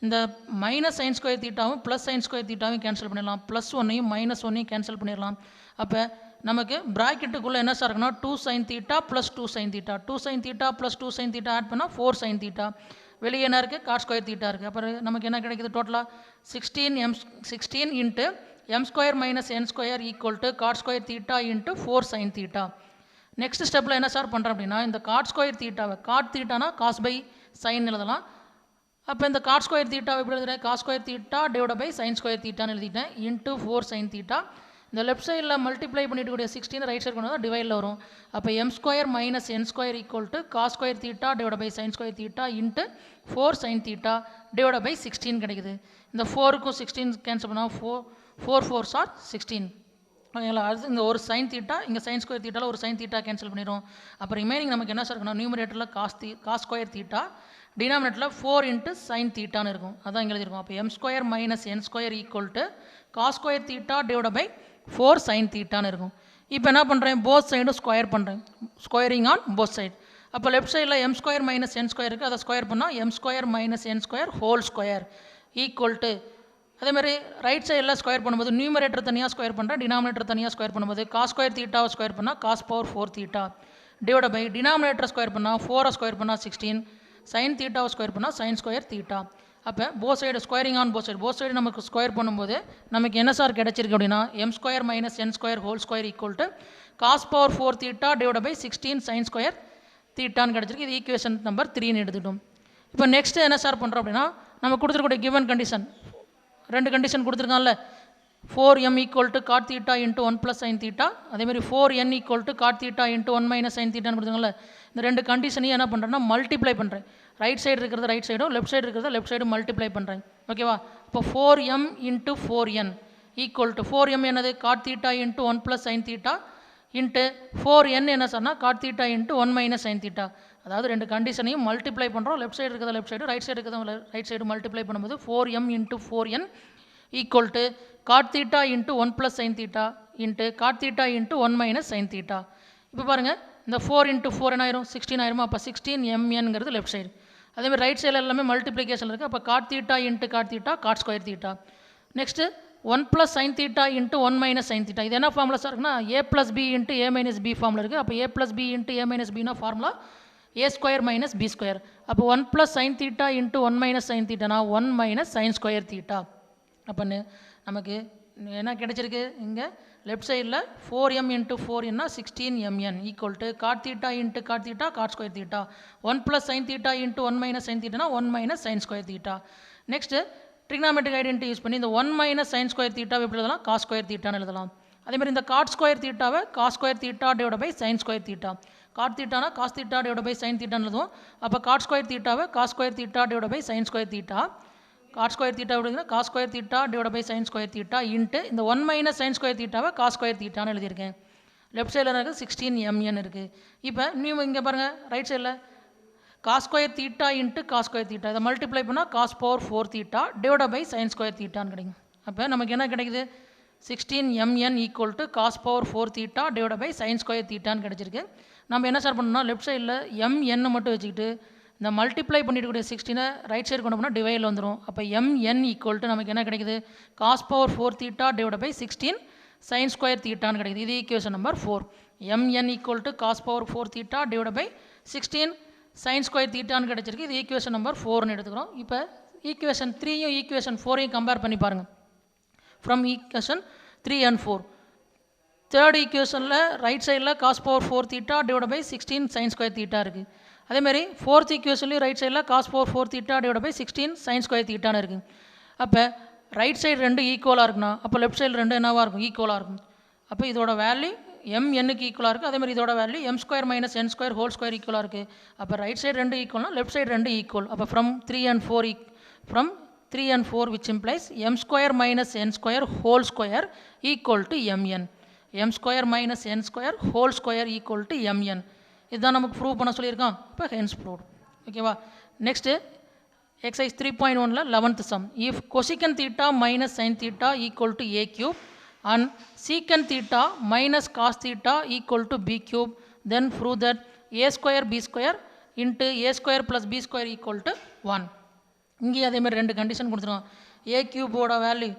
இந்த minus sine square தீட்டாவும் plus sine square தீட்டாவும் cancel பண்ணிடலாம். ப்ளஸ் 1ஐயும் மைனஸ் 1ஐயும் கேன்சல் பண்ணிடலாம். அப்போ நமக்கு ப்ராக்கெட்டுக்குள்ளே என்ன சார் இருக்குன்னா 2 sine theta plus 2 sine theta, 2 sine theta plus 2 sine theta add பண்ணால் 4 சைன் தீட்டா. வெளியே என்ன இருக்குது, காட் ஸ்கொயர் தீட்டா இருக்குது. அப்புறம் நமக்கு என்ன கிடைக்குது, டோட்டலாக 16 into M square minus N square equal to cot square theta into 4 sine theta. Next ஸ்டெப்பில் என்ன சார் பண்ணுறோம் அப்படின்னா, இந்த காட் ஸ்கொயர் தீட்டாவை காட் தீட்டானா காஸ் பை சைன் எழுதலாம். அப்போ இந்த காட் ஸ்கொயர் தீட்டாவை எப்படி எழுதுறேன், cos square theta divide by sine square தீட்டான்னு எழுதிட்டேன் இன்ட்டு 4 சைன் தீட்டா. இந்த லெஃப்ட் சைடில் மல்டிப்ளை பண்ணிட்டு கூடிய 16 ரைட் சைடு கொண்டு வந்தால் டிவைடில் வரும். அப்போ M square minus N square equal to cos square theta divide by sine square theta into 4 sine theta divide by 16 கிடைக்குது. இந்த 4க்கும் 16 கேன்சல் பண்ணால் 4 4s are 16. ஓகேங்களா, அடுத்து இந்த ஒரு சைன் தீட்டா, இங்கே சைன் ஸ்கொயர் தீட்டாவில் ஒரு சைன் தீட்டா கேன்சல் பண்ணிடும். அப்போ ரிமைனிங் நமக்கு என்ன சார் இருக்கணும், நியூமரேட்டரில் காஸ் ஸ்கொயர் தீட்டா, டினாமினேட்டரில் 4 இன்ட்டு சைன் தீட்டான்னு இருக்கும். அதான் இங்கே எழுதிருக்கும். அப்போ M square minus N square equal to cos square theta divide by 4 sine தீட்டான்னு இருக்கும். இப்போ என்ன பண்ணுறேன், போத் சைடும் ஸ்கொயர் பண்ணுறேன், ஸ்கொயரிங் ஆன் போத் சைடு. அப்போ லெஃப்ட் சைடில் M square minus N square இருக்குது, அதை ஸ்கொயர் பண்ணால் M square minus N square whole square equal to, அதேமாதிரி ரைட் சைடில் ஸ்கொயர் பண்ணும்போது நியூமரேட்டர் தனியாக ஸ்கொயர் பண்ணுறேன், டினாமினேட்டர் தனியாக ஸ்கொயர் பண்ணும்போது காஸ் ஸ்கொயர் தீட்டாவை ஸ்கொயர் பண்ணால் cos power 4 theta divide by denominator square பண்ணால் 4 ஸ்கொயர் பண்ணால் 16 சைன் தீட்டாவை ஸ்கொயர் பண்ணால் சைன் ஸ்கொயர் தீட்டா. அப்போ both side squaring on both side நமக்கு ஸ்கொயர் பண்ணும்போது நமக்கு என்ன சார் கிடச்சிருக்கு அப்படின்னா, M square minus N square whole square equal to cos power 4 theta divide by 16 sine square தீட்டான்னு கிடச்சிருக்கு. இது ஈக்குவேஷன் நம்பர் 3ன்னு எடுத்துட்டோம். இப்போ நெக்ஸ்ட்டு என்ன சார் பண்ணுறோம் அப்படின்னா, நம்ம கொடுத்துருக்கூடிய கிவன் கண்டிஷன் 2 கண்டிஷன் கொடுத்துருக்காங்கல்ல, 4m equal to cot theta into 1 plus sine theta, அதேமாதிரி 4n equal to cot theta into 1 minus sine தீட்டான்னு கொடுத்துருக்காங்கல்ல. இந்த 2 கண்டிஷனையும் என்ன பண்ணுறேன்னா மல்டிப்ளை பண்ணுறேன். ரைட் சைடு இருக்கிறது ரைட் சைடும், லெஃப்ட் சைடு இருக்கிறது லெஃப்ட் சைடும் மல்டிப்ளை பண்ணுறேன். ஓகேவா, இப்போ 4m into 4n equal to 4m என்னது, God theta into 1 plus sine theta into 4n என்ன சொன்னால் God theta into 1 minus sine theta. அதாவது 2 கண்டிஷனையும் மல்டிப்ளை பண்ணுறோம். லெஃப்ட் சைடு இருக்கிறத லெஃப்ட் சைடு, ரைட் சைடு இருக்கிறத ரைட் சைடு மல்டிப்ளை பண்ணும்போது 4m into 4n equal to cot theta into 1 plus sine theta into cot theta into 1 minus sine theta. இப்போ பாருங்கள், இந்த 4 into 4 என்ன ஆயிரும், 16 ஆயிருமா. அப்போ 16mnங்கிறது லெஃப்ட் சைடு. அதேமாதிரி ரைட் சைடில் எல்லாமே மல்டிப்ளிகேஷன் இருக்குது. அப்போ cot theta into cot theta cot square theta. Next 1 plus sine theta into 1 minus sine theta. இது என்ன ஃபார்முலா சார் இருக்குன்னா, a plus B into a minus B formula இருக்குது. அப்போ a plus B into a minus பின்னா formula a square minus B square. அப்போ 1 plus sine theta into 1 minus sine தீட்டானா 1 minus sine square theta. அப்போ நமக்கு என்ன கிடைச்சிருக்கு, இங்கே லெஃப்ட் சைடில் 4m இன்ட்டு 4nனா 16mn equal to cot theta into cot theta cot square theta, 1 plus sine theta into 1 minus sine தீட்டானா 1 minus sine square theta. Next trigonometric identity use பண்ணி இந்த 1 மைனஸ் சைன் ஸ்கொயர் தீட்டாவை எப்படி எழுதலாம், cos square தீட்டான்னு எழுதலாம். அதேமாதிரி இந்த காட் ஸ்கொயர் தீட்டாவை cos square theta divide by sine square theta. Cot தீட்டானா cos theta divide by sine தீட்டான்னு எழுதுவோம். அப்போ காட் ஸ்கொயர் தீட்டாவை cos square theta divide by sine square theta, cot square theta அப்படிங்கிற cos square theta divide by sine square theta into இந்த 1 minus sine square தீட்டாவை cos square தீட்டான்னு எழுதியிருக்கேன். Left சைடில் இருக்குது 16mn இருக்குது. இப்போ நீங்கள் இங்கே பாருங்கள், ரைட் சைடில் cos square theta into cos square theta, இதை மல்டிப்ளை பண்ணால் cos power 4 theta divide by sine square தீட்டான்னு கிடைக்கும். அப்போ நமக்கு என்ன கிடைக்குது, 16mn equal to cos power 4 theta divide by sine square தீட்டான்னு கிடச்சிருக்கு. நம்ம என்ன சார் பண்ணணும்னா லெஃப்ட் சைடில் mn மட்டும் வச்சுக்கிட்டு இந்த மல்டிப்ளை பண்ணிட்டு 16 ரைட் சைடு கொண்டு போனால் டிவைடில் வந்துடும். அப்போ mn ஈக்குவல் டு நமக்கு என்ன கிடைக்குது, cos power 4 theta divide by 16 sin square தீட்டான்னு கிடைக்குது. இது equation number 4. mn equal to cos power 4 theta divided by 16 sin square தீட்டான்னு கிடைச்சிருக்கு. இது ஈக்குவேஷன் நம்பர் 4ன்னு எடுத்துக்கிறோம். இப்போ ஈக்குவேஷன் 3யும் ஈக்குவேஷன் 4ஐயும் கம்பேர் பண்ணி பாருங்கள். ஃப்ரம் ஈக்குவேஷன் 3 and 4 தேர்ட் ஈக்குவேஷனில் ரைட் சைடில் cos power 4 theta divide by 16 sine square theta இருக்குது. அதேமாதிரி ஃபோர்த் ஈக்குவேஷன்லேயும் ரைட் சைடில் cos power 4 theta divide by 16 sine square தீட்டான்னு இருக்குது. அப்போ ரைட் சைடு ரெண்டு ஈக்குவலாக இருக்குன்னா அப்போ லெஃப்ட் சைடு ரெண்டு என்னவாக இருக்கும்? ஈக்குவலாக இருக்கும். அப்போ இதோட வேல்யூ mnக்கு ஈக்குவலாக இருக்குது. அதேமாதிரி இதோட value m square minus n square whole square ஈக்குவலாக இருக்குது. அப்போ ரைட் சைடு ரெண்டு ஈக்குவல்னா லெஃப்ட் சைடு ரெண்டு ஈக்குவல். அப்போ from 3 and 4 which implies m square minus n square whole square equal to mn. m square minus n square whole square equal to mn. இதுதான் நமக்கு prove பண்ண சொல்லியிருக்கான். இப்போ ஹென்ஸ் ப்ரூவ்ட். ஓகேவா? Next exercise 3.1ல் 11th sum. If cosec theta minus sine theta equal to a cube and secant theta minus cos theta equal to b cube, then prove that a square b square into a square plus b square equal to 1. இங்கே அதேமாதிரி ரெண்டு condition கொடுத்துருவோம். a cube value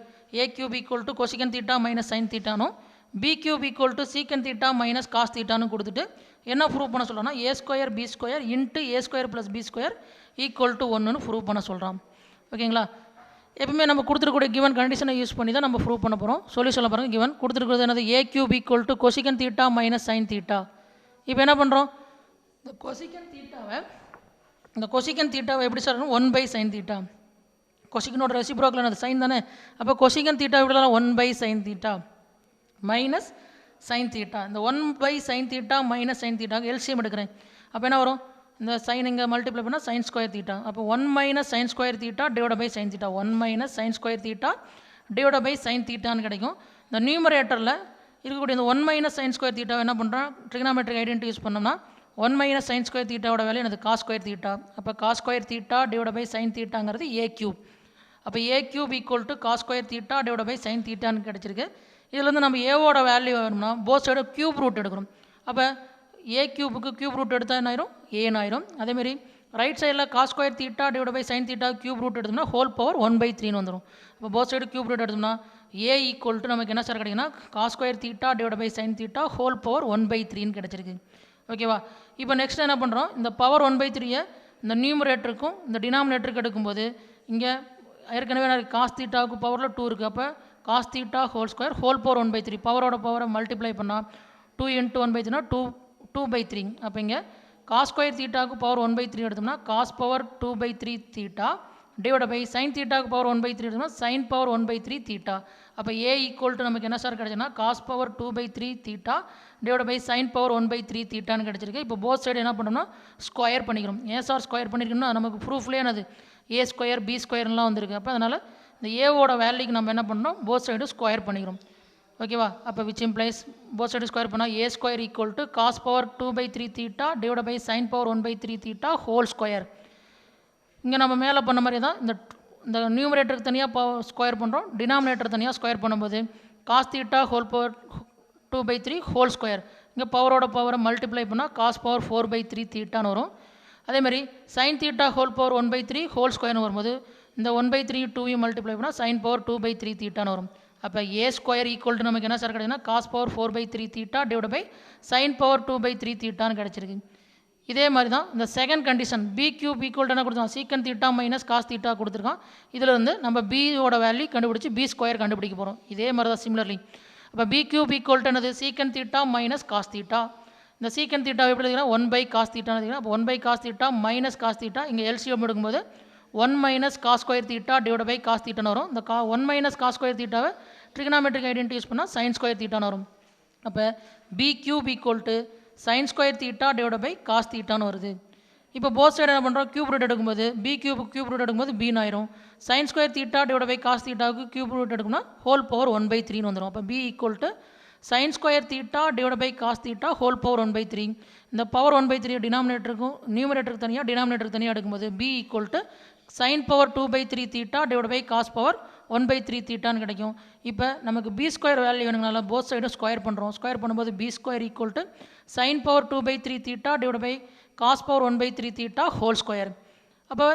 a cube equal to cosecant theta minus sin theta னும் b cube equal to secant theta minus cos theta னு கொடுத்துட்டு என்ன prove பண்ண சொல்கிறோன்னா a square b square into a square plus b square equal to 1னு prove பண்ண சொல்கிறோம். ஓகேங்களா? எப்பவுமே நம்ம கொடுத்துருக்கூடிய கிவன் கண்டிஷனை யூஸ் பண்ணி தான் நம்ம ப்ரூவ் பண்ண போகிறோம். சொல்யூஷனில் பாருங்கள். கிவன் கொடுத்துருக்கிறது என்னது? a cube equal to cosecant theta minus sin theta. இப்போ என்ன பண்ணுறோம்? இந்த கொசிகன் தீட்டாவை எப்படி சொல்லணும்? 1 by sin theta. கொசிகனோட ரெசிப்ரோக்கல் என்னது? சைன் தானே. அப்போ கொசிகன் தீட்டா எப்படி 1 by sin theta minus sine theta. இந்த 1 by sin theta minus sine தீட்டாக்கு எல்சிஎம் எடுக்கிறேன். அப்போ என்ன வரும்? இந்த சைன் இங்கே மல்டிப்ளை பண்ணால் சைன் ஸ்கொயர் தீட்டா. அப்போ 1 minus sine square theta divide by sine theta. 1 minus sine square theta divide by sine தீட்டான்னு கிடைக்கும். இந்த நியூமரேட்டரில் இருக்கக்கூடிய இந்த 1 மைனஸ் சைன் ஸ்கொயர் தீட்டாவை என்ன பண்ணுறோம்? ட்ரிகனாமெட்ரிக் ஐடென்டி யூஸ் பண்ணோம்னா 1 மைனஸ் சைன் ஸ்கொயர் தீட்டாவோட வேல்யூ எனக்கு காஸ் ஸ்கொயர் தீட்டா. அப்போ cos square theta divide by sine தீட்டாங்கிறது a கியூப். அப்போ a cube equal to cos square theta divide by sine தீட்டான்னு கிடச்சிருக்கு. இதுலேருந்து நம்ம ஏவோட வேல்யூ வேணும்னா போத் சைடு கியூப் ரூட் எடுக்கிறோம். அப்போ a கியூபுக்கு கியூப் ரூட் எடுத்தால் என்ன ஆயிரும்? ஏன்னு ஆயிரும். அதேமாரி ரைட் சைடில் cos square theta divide by sine theta cube root எடுத்தோம்னா ஹோல் பவர் 1/3ன்னு வந்துடும். இப்போ போத் சைடு கியூப் ரூட் எடுத்தோம்னா a ஈக்குவல் டு நமக்கு என்ன சார் கிடைக்குன்னா cos square theta divide by sine theta whole power 1/3ன்னு கிடச்சிருக்கு. ஓகேவா? இப்போ நெக்ஸ்ட் என்ன பண்ணுறோம்? இந்த பவர் 1/3 இந்த நியூமரேட்டருக்கும் இந்த டினாமினேட்டருக்கு எடுக்கும்போது இங்கே ஏற்கனவே காஸ் தீட்டாவுக்கு பவரில் 2 இருக்குது. அப்போ cos theta whole square whole power 1/3 பவரோட பவரை மல்டிப்ளை பண்ணால் 2 into 1/3னா 2/3. அப்போ இங்கே காஸ் ஸ்கொயர் தீட்டாவுக்கு பவர் 1/3 எடுத்தோம்னா cos power 2/3 theta divide by sine தீட்டாவுக்கு பவர் 1/3 எடுத்தோம்னா சைன் பவர் 1/3 தீட்டா. அப்போ a ஈக்குவல் டு நமக்கு என்ன சார் கிடச்சுன்னா cos power 2/3 theta divide by sine power 1/3 தீட்டான்னு கிடச்சிருக்கு. இப்போ போத் சைடு என்ன பண்ணோம்னா ஸ்கொயர் பண்ணிக்கிறோம். ஏ சார் ஸ்கொயர் பண்ணியிருக்கோம்னா நமக்கு ப்ரூஃப்லேயே என்னது a ஸ்கொயர் b ஸ்கொயர்லாம் வந்திருக்கு. அப்போ அதனால் இந்த ஏவோட வேல்யூக்கு நம்ம என்ன பண்ணோம்? போத் சைடு ஸ்கொயர் பண்ணிக்கிறோம். ஓகேவா? அப்போ which implies both side square பண்ணால் a square equal to cos power 2/3 theta divide by sine power 1/3 theta whole square. இங்கே நம்ம மேலே பண்ண மாதிரி தான் இந்த நியூமரேட்டருக்கு தனியாக ஸ்கொயர் பண்ணுறோம். டினாமினேட்டர் தனியாக ஸ்கொயர் பண்ணும்போது cos theta whole power 2/3 whole square. இங்கே பவரோட பவரை மல்டிப்ளை பண்ணால் காஸ் பவர் 4/3 தீட்டான்னு வரும். அதேமாதிரி sine theta whole power 1/3 whole ஸ்கொயர்னு வரும்போது இந்த 1/3 2யும் மல்டிப்ளை பண்ணால் சைன் பவர் 2/3 தீட்டான்னு வரும். அப்போ a ஸ்கொயர் ஈக்குவல் டு நமக்கு என்ன சார் கிடைக்குன்னா cos power 4/3 theta divide by sine power 2/3 தீட்டான்னு கிடச்சிருக்கு. இதே மாதிரி தான் இந்த second condition b cube equal to என்ன கொடுத்துருக்கான்? சீக்கன் தீட்டா மைனஸ் காஸ் தீட்டா கொடுத்துருக்கான். இதில் வந்து நம்ம b-யோட வேல்யூ கண்டுபிடிச்சி b ஸ்கொயர் கண்டுபிடிக்க போகிறோம். இதே மாதிரி தான் சிமிலர்லி. அப்போ b கியூப் ஈக்குவல் டு என்னது? சீக்கன் தீட்டா மைனஸ் காஸ் தீட்டா. இந்த சீக்கன் தீட்டா எப்படி எழுதிங்கன்னா 1 by காஸ் தீட்டான்னு எழுதிங்கன்னா அப்போ 1 by cos theta minus cos theta. இங்கே எல்சிஎம் எடுக்கும்போது 1 minus cos square theta divide by cos தீட்டான்னு வரும். இந்த 1 மைனஸ் காஸ் ஸ்கொயர் தீட்டாவை ட்ரிகனாமெட்ரிக் ஐடென்டி யூஸ் பண்ணால் சைன் ஸ்கொயர் தீட்டான்னு வரும். அப்போ b cube equal to sine square theta divide by cos தீட்டான்னு வருது. இப்போ போத் சைடு என்ன பண்ணுறோம்? கியூப் ரூட் எடுக்கும்போது b கியூப் ரூட் எடுக்கும்போது b ஆயிரும். Sine square theta divide by cos தீட்டாவுக்கு cube root எடுக்கும்னா ஹோல் பவர் 1/3ன்னு வந்துடும். அப்போ b equal to sine square theta divide by cos theta whole power 1/3. இந்த பவர் 1/3 டினாமினேட்டருக்கும் நியூமரேட்டருக்கு தனியாக டினாமினேட்டருக்கு தனியாக எடுக்கும்போது b equal to sine power 2/3 theta divide by cos power 1/3 தீட்டான்னு கிடைக்கும். இப்போ நமக்கு b ஸ்கொயர் வேல்யூ வேணுங்கனால போத் சைடும் ஸ்கொயர் பண்ணுறோம். ஸ்கொயர் பண்ணும்போது b square equal to sine power 2/3 theta divide by cos power 1/3 theta whole square. அப்போ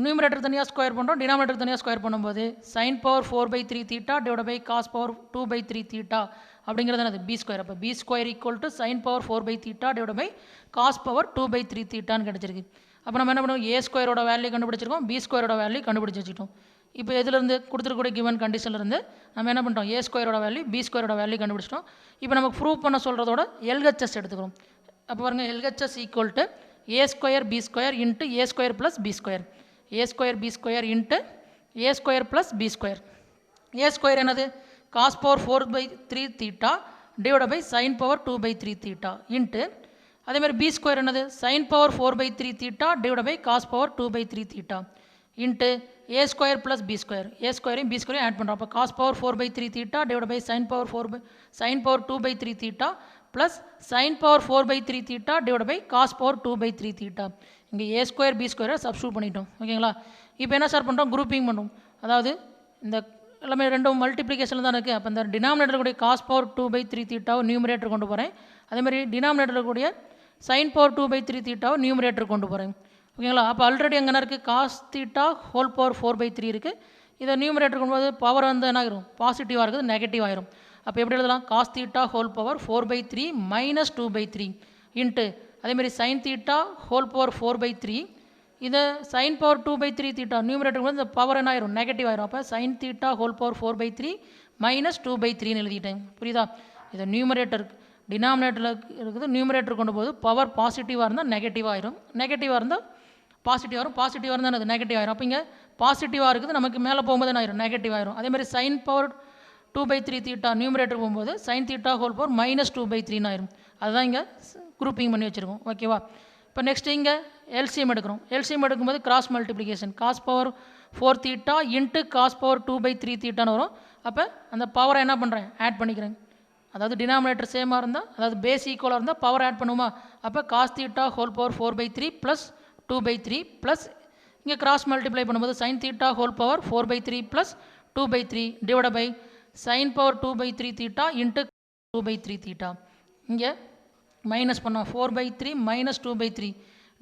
நியூமரேட்டர் தனியாக ஸ்கொயர் பண்ணுறோம், டினாமினேட்டர் தனியாக ஸ்கொயர் பண்ணும்போது sine power 4/3 theta divide by cos power 2/3 theta அப்படிங்கிறது என்னது பி ஸ்கொயர். அப்போ B square equal to sine power 4/3 theta divide by cos power 2/3 தீட்டான்னு கிடச்சிருக்கு. அப்போ நம்ம என்ன பண்ணுவோம், ஏ ஸ்கொயரோட வேல்யூ கண்டுபிடிச்சிருக்கோம், பி ஸ்கொயரோட வேல்யூ கண்டுபிடிச்சி வச்சுட்டோம். இப்போ எதுலேருந்து கொடுத்துருக்கூடிய கிவன் கண்டிஷன்லேருந்து நம்ம என்ன பண்ணுறோம், ஏ ஸ்கொயரோட வேல்யூ பி ஸ்கொயரோட வேல்யூ கண்டுபிடிச்சிட்டோம். இப்போ நமக்கு ப்ரூவ் பண்ண சொல்கிறதோட எல்ஹெச்எஸ் எடுத்துக்கிறோம். அப்போ பாருங்கள், LHS equal to A square B square into A square plus B square, A square B square into A square plus B square. A square என்னது cos power 4/3 theta divide by sine power 2/3 theta into அதேமாதிரி B square என்னது sine power 4/3 theta divide by cos power 2/3 theta into A square plus B square. A ஸ்கொயரையும் B ஸ்கொயரையும் add பண்ணுறோம். அப்போ cos power 4/3 theta divide by sine power 2/3 theta plus sine power 4/3 theta divide by cos power 2/3 theta. இங்கே A square B ஸ்கொயரை substitute பண்ணிட்டோம். ஓகேங்களா? இப்போ என்ன சார் பண்ணுறோம், குரூப்பிங் பண்ணுறோம். அதாவது இந்த எல்லாமே ரெண்டும் மல்டிப்ளிகேஷனில் தான் இருக்குது. அப்போ இந்த டினாமினேட்டர் கூடிய காஸ் பவர் 2/3 தீட்டாவை நியூமரேட்டர் கொண்டு போகிறேன், அதேமாதிரி டினாமினேட்டர் கூடிய சைன் பவர் 2/3 தீட்டாவை நியூமரேட்டர் கொண்டு போகிறேன். ஓகேங்களா? அப்போ ஆல்ரெடி எங்கே இருக்குது, காஸ் தீட்டா ஹோல் பவர் 4/3 இருக்குது. இதை நியூமரேட்டர் கொண்டு போது பவர் வந்து என்ன ஆகிரும், பாசிட்டிவாக இருக்குது, நெகட்டிவ் ஆகிரும். அப்போ எப்படி எழுதலாம், cos theta whole power 4/3 minus 2/3 into அதேமாதிரி சைன் தீட்டா ஹோல் பவர் 4/3. இதை சைன் பவர் 2/3 தீட்டா நியூமரேட்டர் வந்து இந்த பவர் என்ன ஆயிரும், நெகட்டிவ் ஆயிரும். அப்போ sine theta whole power 4/3 minus 2/3ன்னு எழுதிட்டேன். புரியுதா? இதை நியூமரேட்டர் டினாமினேட்டரில் இருக்குது, நியூமரேட்டர் கொண்டு போது பவர் பாசிட்டிவாக இருந்தால் நெகட்டிவாக ஆயிரும், நெகட்டிவாக இருந்தால் பாசிட்டிவ் ஆயிரும், பாசிட்டிவாக இருந்தால் அது நெகட்டிவ் ஆயிரும். அப்போ இங்கே பாசிட்டிவாக இருக்குது, நமக்கு மேலே போகும்போது என்ன ஆயிரும், நெகட்டிவ் ஆயிரும். அதேமாதிரி சைன் பவர் 2/3 தீட்டா நியூமரேட்டர் போகும்போது sign theta whole power minus 2/3 ஆயிரும். அதுதான் இங்கே குரூப்பிங் பண்ணி வச்சுருக்கோம். ஓகேவா? இப்போ நெக்ஸ்ட் இங்கே எல்சிஎம் எடுக்கிறோம். எல்சிஎம் எடுக்கும்போது cross multiplication, cos power 4 theta into cos power 2/3 தீட்டான்னு வரும். அப்போ அந்த பவரை என்ன பண்ணுறேன், ஆட் பண்ணிக்கிறேன். அதாவது டினாமினேட்டர் சேமாக இருந்தால், அதாவது பேஸ் ஈக்குவலாக இருந்தால் பவர் ஆட் பண்ணுமா. அப்போ cos theta whole power 4/3 plus 2/3 plus இங்கே கிராஸ் மல்டிப்ளை பண்ணும்போது sine theta whole power 4/3 plus 2/3 divide by sine power 2/3 theta into 2/3 theta. இங்கே மைனஸ் பண்ணோம், 4/3 மைனஸ் 2/3,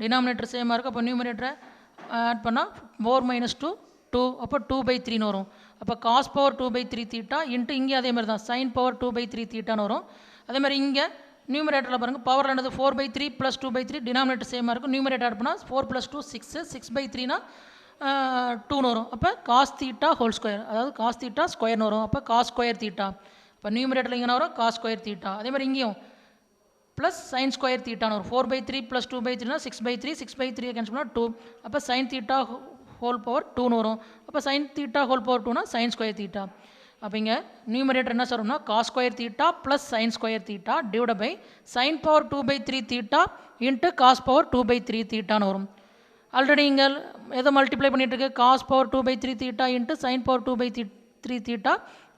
டினாமினேட்டர் சேமாக இருக்குது. அப்போ நியூமரேட்டரை ஆட் பண்ணால் 4 மைனஸ் 2 2, அப்போ 2/3ன்னு வரும். அப்போ காஸ் பவர் 2/3 தீட்டா இன்ட்டு இங்கே அதேமாதிரி தான் சைன் பவர் 2/3 தீட்டான்னு வரும். அதேமாதிரி இங்கே நியூமரேட்டரில் பாருங்கள், பவரில் என்னது 4/3 ப்ளஸ் 2/3, டினாமினேட்டர் சேமாக இருக்கும். நியூமரேட்டர் ஆட் பண்ணால் 4 + 2 6, 6/3னா 2ன்னு வரும். அப்போ காஸ் தீட்டா ஹோல் ஸ்கொயர், அதாவது காஸ் தீட்டா ஸ்கொயர்னு வரும். அப்போ காஸ் ஸ்கொயர் தீட்டா. இப்போ நியூமரேட்டரில் இங்கே வரும் காஸ் ஸ்கொயர் தீட்டா. அதேமாதிரி இங்கேயும் ப்ளஸ் சைன் ஸ்கொயர் தீட்டான்னு வரும். 4/3 ப்ளஸ் 2/3னா 6/3, 6/3 கேன்சல் பண்ணால் 2. அப்போ சைன் தீட்டா ஹோல் பவர் 2ன்னு வரும். அப்போ சைன் தீட்டா ஹோல் பவர் 2னா சைன் ஸ்கொயர் தீட்டா. அப்போ இங்கே நியூமரேட்டர் என்ன சொல்கிறோம்னா cos square theta plus sine square theta divide by sine power 2/3 theta into cos power 2/3 தீட்டான்னு வரும். ஆல்ரெடி இங்கே எதை மல்டிப்ளை பண்ணிகிட்டு இருக்கு, cos power 2/3 theta into sine power 2/3 theta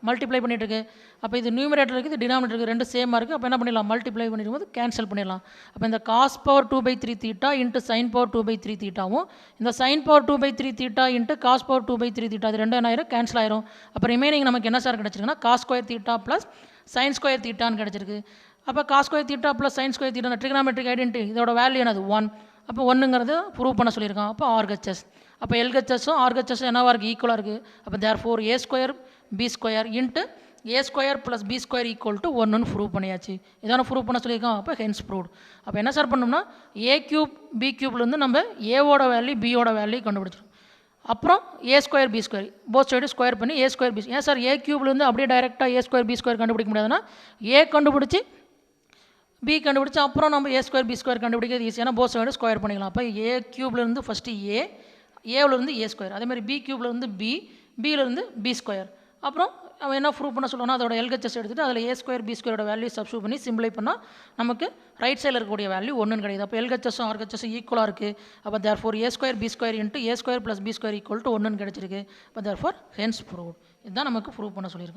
multiply பண்ணிகிட்டு. அப்போ இது நியூமரேட்டர் இருக்குது, இது டினாமினேட்டர் இருக்குது, ரெண்டு சேமாக இருக்குது. அப்போ என்ன பண்ணிடலாம், மல்டிப்ளை பண்ணிடும்போது கேன்சல் பண்ணிடலாம். அப்போ இந்த cos power 2/3 theta into sine power 2/3 தீட்டாவும் இந்த sine power 2/3 theta into cos power 2/3 theta அது ரெண்டும் என்ன ஆயிரும், கேன்சல் ஆயிரும். அப்போ ரிமைனிங் நமக்கு என்ன சார் கிடச்சிருக்குன்னா cos square theta plus sine square தீட்டான்னு கிடச்சிருக்கு. அப்போ cos square theta plus sine square theta trigonometric identity, இதோட வேல்யூ என்னது 1. அப்போ 1ங்கிறது ப்ரூவ் பண்ண சொல்லியிருக்கான். அப்போ ஆர்ஹெச்எஸ். அப்போ எல்ஹெச்எஸும் ஆர்ஹெச்எஸும் என்னவாக இருக்குது, ஈக்குவலாக இருக்குது. அப்போ therefore A square B square into A square plus B square equal to 1ன்னு ப்ரூவ் பண்ணியாச்சு. இதான ப்ரூவ் பண்ண சொல்லியிருக்கான். அப்போ ஹென்ஸ் ப்ரூவ்ட். அப்போ என்ன சார் பண்ணோம்னா ஏ கியூப் பி கியூப்லேருந்து நம்ம ஏவோட வேல்யூ பியோட வேல்யூ கண்டுபிடிச்சிடும். அப்புறம் A square B square both side square பண்ணி ஏ ஸ்கொயர் பி. ஏன் சார் ஏ கியூப்லேருந்து அப்படியே டைரெக்டாக ஏ ஸ்கொயர் பி ஸ்கொயர் கண்டுபிடிக்க முடியாதுன்னா ஏ கண்டுபிடிச்சி பி கண்டுபிடிச்சி அப்புறம் நம்ம ஏ ஸ்கொயர் பி ஸ்கொயர் கண்டுபிடிக்கிறது ஈஸியான போத் சைடு ஸ்கொயர் பண்ணிக்கலாம். அப்போ ஏ கியூப்லேருந்து ஃபஸ்ட்டு ஏவிலேருந்து ஏ ஸ்கொயர், அதேமாதிரி பி கியூப்லேருந்து பியிலேருந்து பி ஸ்கொயர். அப்புறம் அவன் என்ன ப்ரூவ் பண்ண சொல்லணும்னா அதோட எல்ஹெச்எஸ் எடுத்துகிட்டு அதில் ஏ ஸ்கொயர் பி ஸ்கொயரோட வேல்யூ சப்ஸ்டியூட் பண்ணி சிம்பிளை பண்ணால் நமக்கு ரைட் சைடில் இருக்கக்கூடிய வேல்யூ 1ன்னு கிடையாது. அப்போ எல்ஹெச்எஸும் ஆர்ஹெச்எஸும் ஈக்குவலாக இருக்குது. அப்போ therefore A square B square into A square plus B square equal to 1ன்னு கிடச்சிருக்கு. அப்போ தேர்ஃபோர் ஹென்ஸ் ப்ரூவ்ட். இதுதான் நமக்கு ப்ரூவ் பண்ண சொல்லியிருக்கோம்.